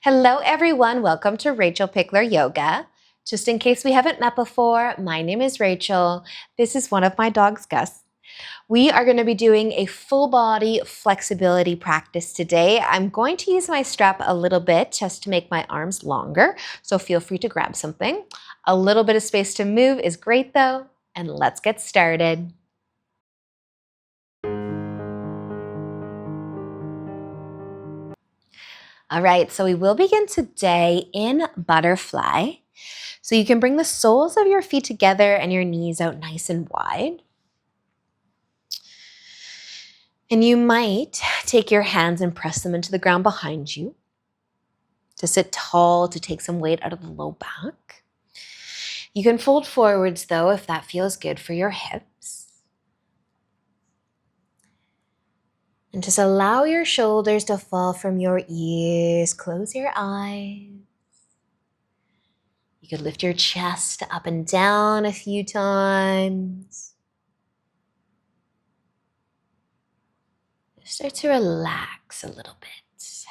Hello everyone, welcome to Rachel Pichler Yoga. Just in case we haven't met before, my name is Rachel. This is one of my dog's Gus. We are going to be doing a full body flexibility practice today. I'm going to use my strap a little bit just to make my arms longer, so feel free to grab something. A little bit of space to move is great though, and let's get started. All right, so we will begin today in butterfly. So you can bring the soles of your feet together and your knees out nice and wide. And you might take your hands and press them into the ground behind you to sit tall, to take some weight out of the low back. You can fold forwards though if that feels good for your hips. And just allow your shoulders to fall from your ears. Close your eyes. You could lift your chest up and down a few times. Start to relax a little bit.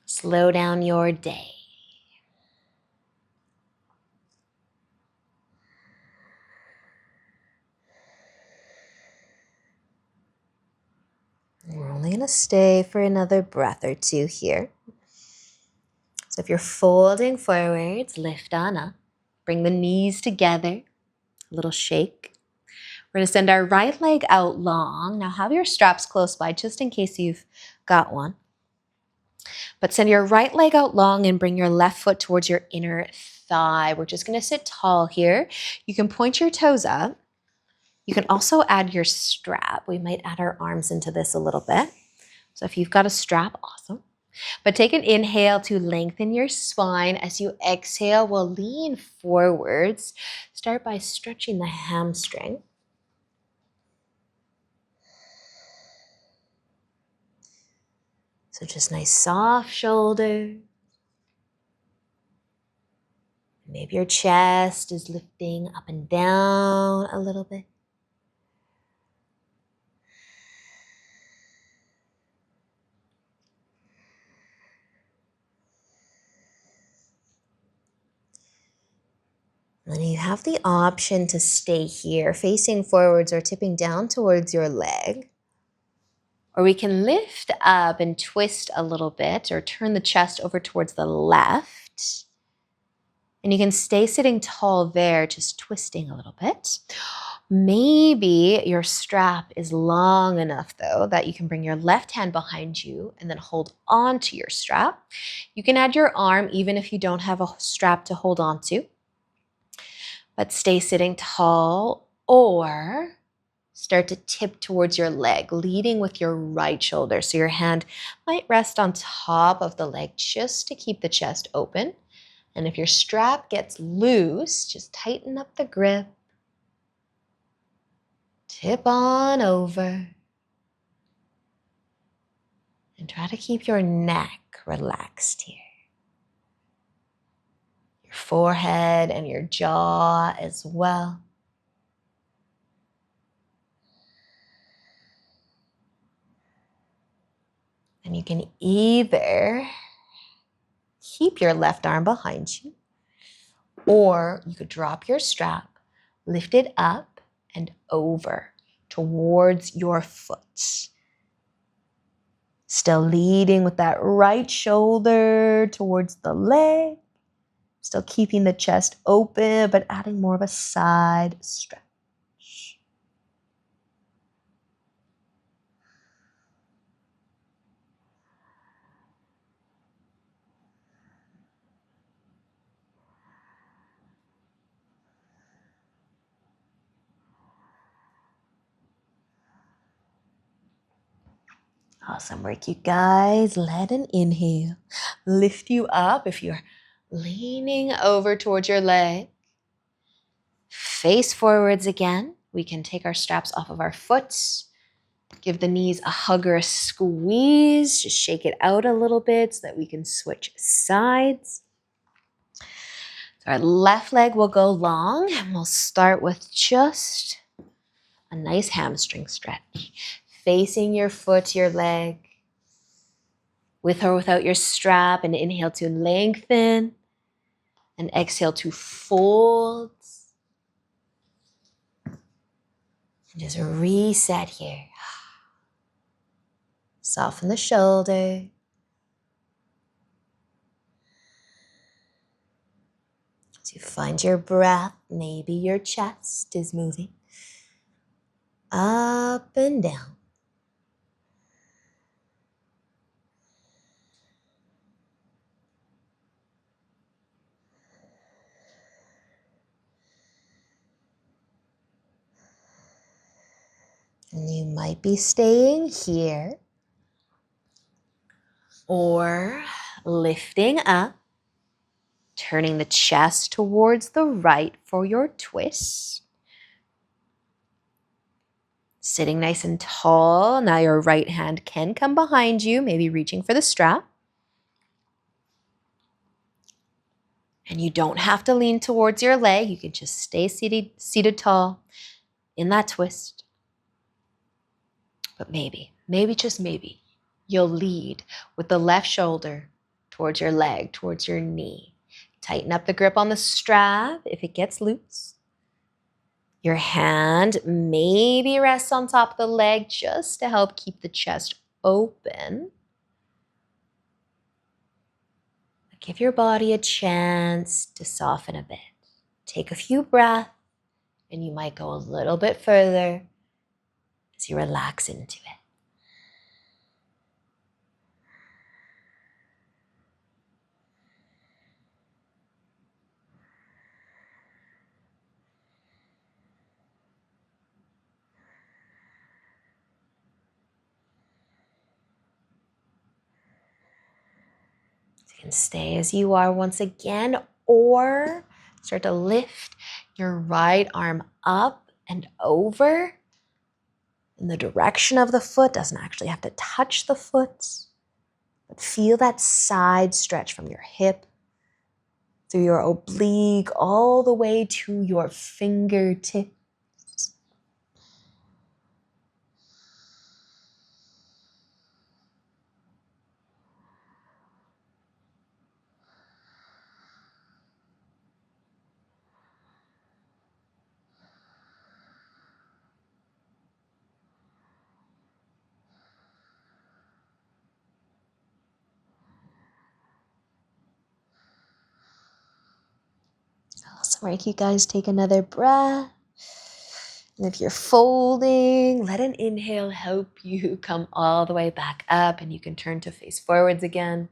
Slow down your day. We're only going to stay for another breath or two here. So if you're folding forwards, lift on up. Bring the knees together. A little shake. We're going to send our right leg out long. Now have your straps close by just in case you've got one. But send your right leg out long and bring your left foot towards your inner thigh. We're just going to sit tall here. You can point your toes up. You can also add your strap. We might add our arms into this a little bit. So if you've got a strap, awesome. But take an inhale to lengthen your spine. As you exhale, we'll lean forwards. Start by stretching the hamstring. So just nice soft shoulders. Maybe your chest is lifting up and down a little bit. And you have the option to stay here, facing forwards or tipping down towards your leg. Or we can lift up and twist a little bit or turn the chest over towards the left. And you can stay sitting tall there, just twisting a little bit. Maybe your strap is long enough though that you can bring your left hand behind you and then hold on to your strap. You can add your arm even if you don't have a strap to hold on to. But stay sitting tall or start to tip towards your leg, leading with your right shoulder. So your hand might rest on top of the leg just to keep the chest open. And if your strap gets loose, just tighten up the grip. Tip on over. And try to keep your neck relaxed here. Your forehead and your jaw as well. And you can either keep your left arm behind you, or you could drop your strap, lift it up and over towards your foot. Still leading with that right shoulder towards the leg. Still keeping the chest open, but adding more of a side stretch. Awesome work, you guys. Let an inhale lift you up if you're leaning over towards your leg. Face forwards again. We can take our straps off of our foot. Give the knees a hug or a squeeze. Just shake it out a little bit so that we can switch sides. So our left leg will go long and we'll start with just a nice hamstring stretch. Facing your foot, your leg. With or without your strap, and inhale to lengthen and exhale to fold. And just reset here. Soften the shoulder. As you find your breath, maybe your chest is moving up and down. And you might be staying here or lifting up, turning the chest towards the right for your twist. Sitting nice and tall. Now your right hand can come behind you, maybe reaching for the strap. And you don't have to lean towards your leg. You can just stay seated tall in that twist. But maybe, just maybe, you'll lead with the left shoulder towards your leg, towards your knee. Tighten up the grip on the strap if it gets loose. Your hand maybe rests on top of the leg just to help keep the chest open. Give your body a chance to soften a bit. Take a few breaths, and you might go a little bit further as you relax into it. You can stay as you are once again, or start to lift your right arm up and over in the direction of the foot. Doesn't actually have to touch the foot, but feel that side stretch from your hip through your oblique all the way to your fingertips. Awesome work, you guys. Take another breath. And if you're folding, let an inhale help you come all the way back up, and you can turn to face forwards again.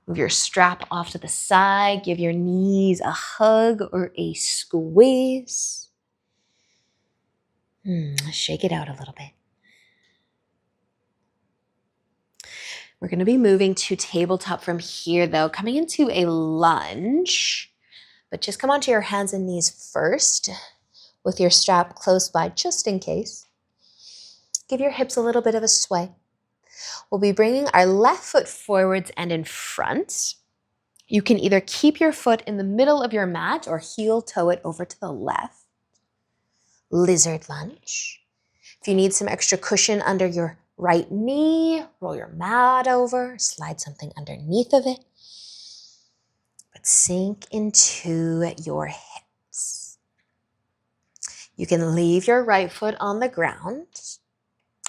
Move your strap off to the side. Give your knees a hug or a squeeze. Shake it out a little bit. We're going to be moving to tabletop from here, though, coming into a lunge. But just come onto your hands and knees first with your strap close by, just in case. Give your hips a little bit of a sway. We'll be bringing our left foot forwards and in front. You can either keep your foot in the middle of your mat or heel toe it over to the left. Lizard lunge. If you need some extra cushion under your right knee, roll your mat over, slide something underneath of it. But sink into your hips. You can leave your right foot on the ground,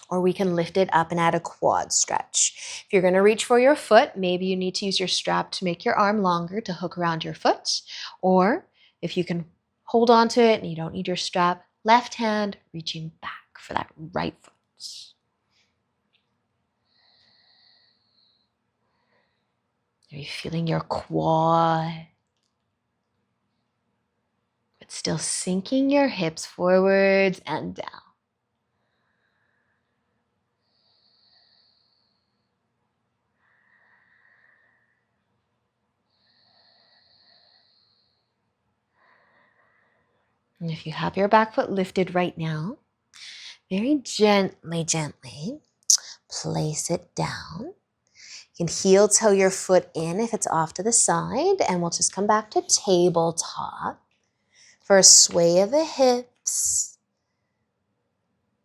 or we can lift it up and add a quad stretch. If you're going to reach for your foot, maybe you need to use your strap to make your arm longer to hook around your foot. Or if you can hold on to it and you don't need your strap, left hand reaching back for that right foot. Are you feeling your quad? But still sinking your hips forwards and down. And if you have your back foot lifted right now, very gently place it down. You can heel toe your foot in if it's off to the side, and we'll just come back to tabletop for a sway of the hips,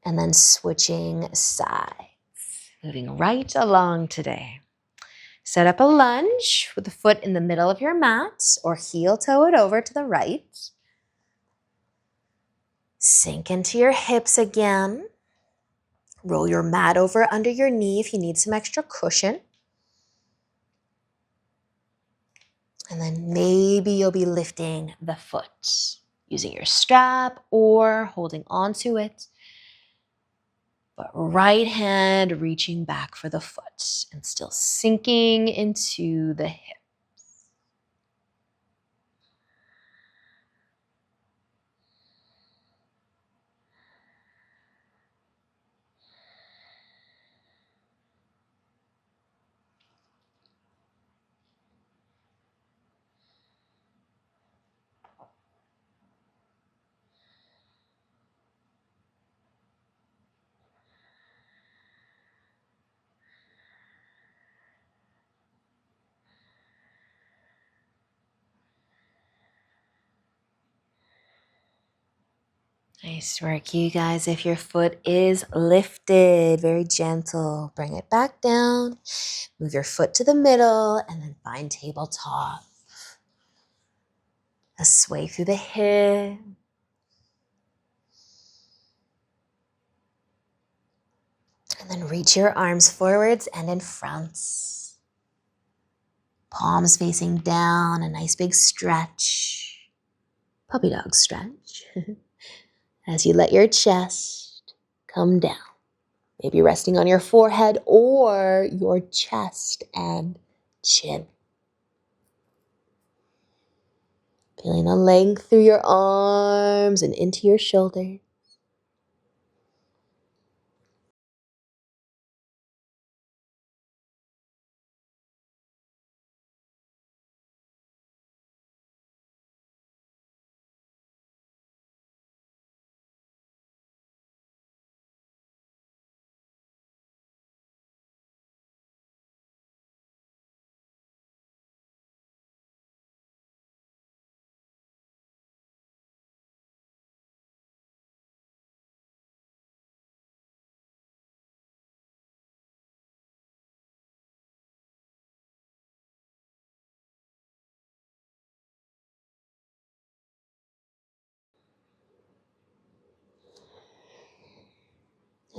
and then switching sides. Moving right along today. Set up a lunge with the foot in the middle of your mat or heel toe it over to the right. Sink into your hips again. Roll your mat over under your knee if you need some extra cushion. And then maybe you'll be lifting the foot using your strap or holding onto it. But right hand reaching back for the foot and still sinking into the hip. Nice work, you guys. If your foot is lifted, very gentle, bring it back down. Move your foot to the middle and then find tabletop. A sway through the hip. And then reach your arms forwards and in front. Palms facing down, a nice big stretch. Puppy dog stretch. As you let your chest come down. Maybe resting on your forehead or your chest and chin. Feeling the length through your arms and into your shoulders.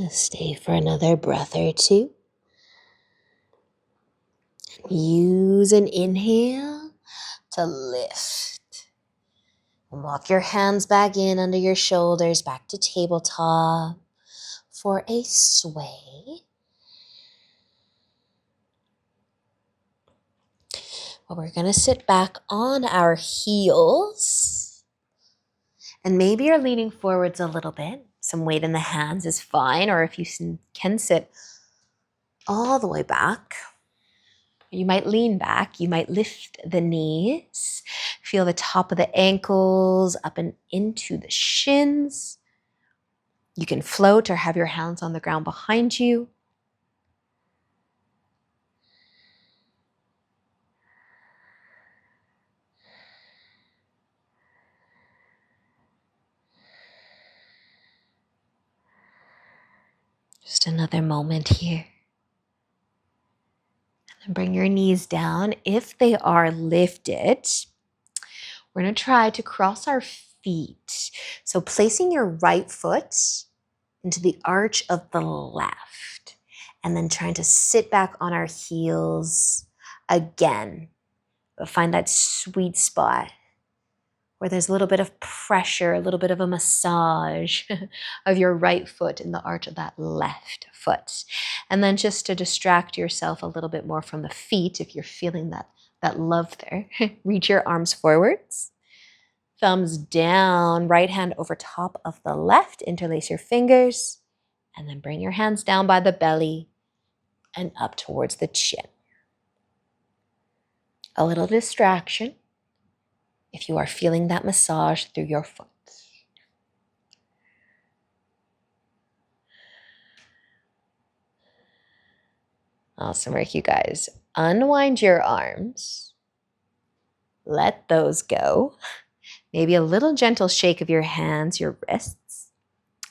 Stay for another breath or two. Use an inhale to lift. And walk your hands back in under your shoulders, back to tabletop for a sway. Well, we're going to sit back on our heels. And maybe you're leaning forwards a little bit. Some weight in the hands is fine. Or if you can sit all the way back, you might lean back. You might lift the knees. Feel the top of the ankles up and into the shins. You can float or have your hands on the ground behind you. Just another moment here. And then bring your knees down. If they are lifted, we're going to try to cross our feet. So placing your right foot into the arch of the left. And then trying to sit back on our heels again. But find that sweet spot where there's a little bit of pressure, a little bit of a massage of your right foot in the arch of that left foot. And then just to distract yourself a little bit more from the feet, if you're feeling that love there, reach your arms forwards, thumbs down, right hand over top of the left, interlace your fingers, and then bring your hands down by the belly and up towards the chin. A little distraction if you are feeling that massage through your foot. Awesome work, you guys. Unwind your arms. Let those go. Maybe a little gentle shake of your hands, your wrists.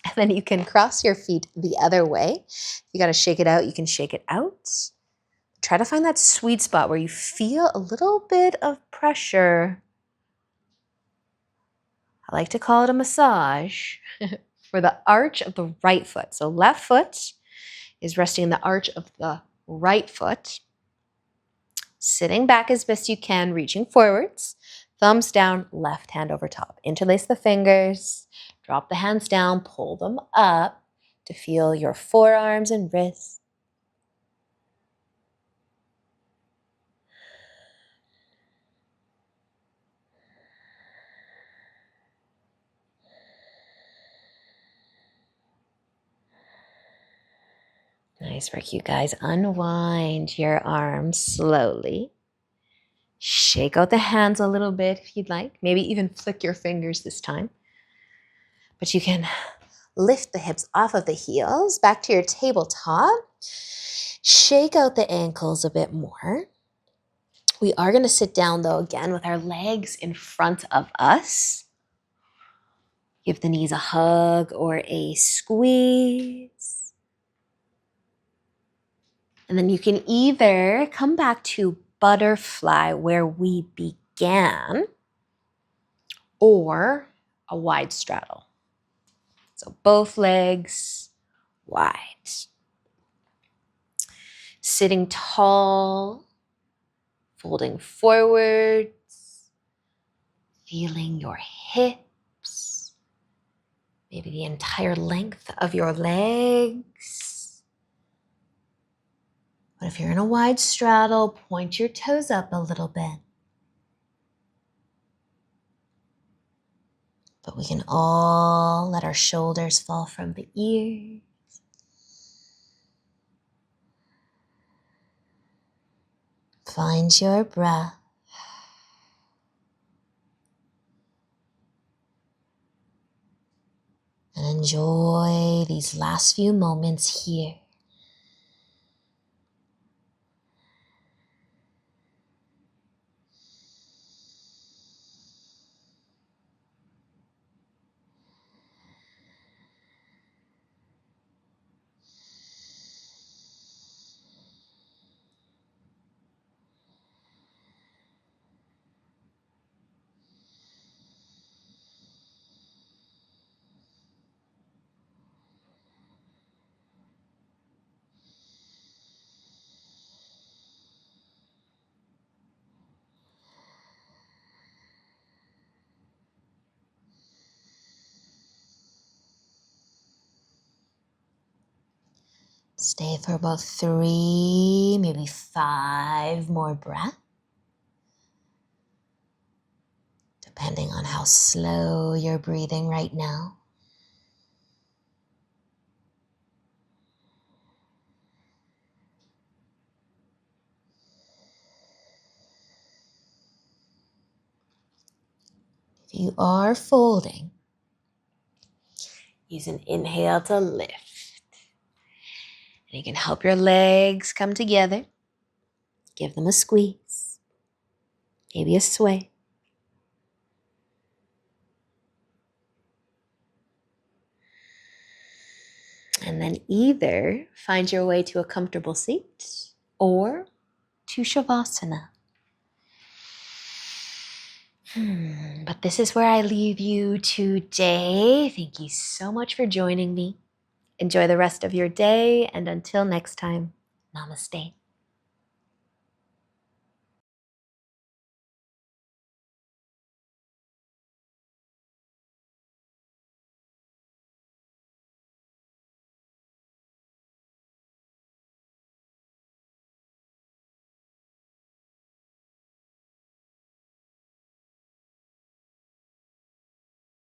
And then you can cross your feet the other way. You got to shake it out, you can shake it out. Try to find that sweet spot where you feel a little bit of pressure. I like to call it a massage for the arch of the right foot. So left foot is resting in the arch of the right foot. Sitting back as best you can, reaching forwards. Thumbs down, left hand over top. Interlace the fingers, drop the hands down, pull them up to feel your forearms and wrists. Nice work, you guys. Unwind your arms slowly. Shake out the hands a little bit if you'd like. Maybe even flick your fingers this time. But you can lift the hips off of the heels, back to your tabletop. Shake out the ankles a bit more. We are going to sit down, though, again with our legs in front of us. Give the knees a hug or a squeeze. And then you can either come back to butterfly where we began, or a wide straddle. So both legs wide. Sitting tall, folding forwards, feeling your hips, maybe the entire length of your legs. But if you're in a wide straddle, point your toes up a little bit. But we can all let our shoulders fall from the ears. Find your breath. And enjoy these last few moments here. Stay for about 3, maybe 5 more breaths, depending on how slow you're breathing right now. If you are folding, use an inhale to lift. And you can help your legs come together. Give them a squeeze, maybe a sway. And then either find your way to a comfortable seat or to Shavasana. But this is where I leave you today. Thank you so much for joining me. Enjoy the rest of your day, and until next time, namaste.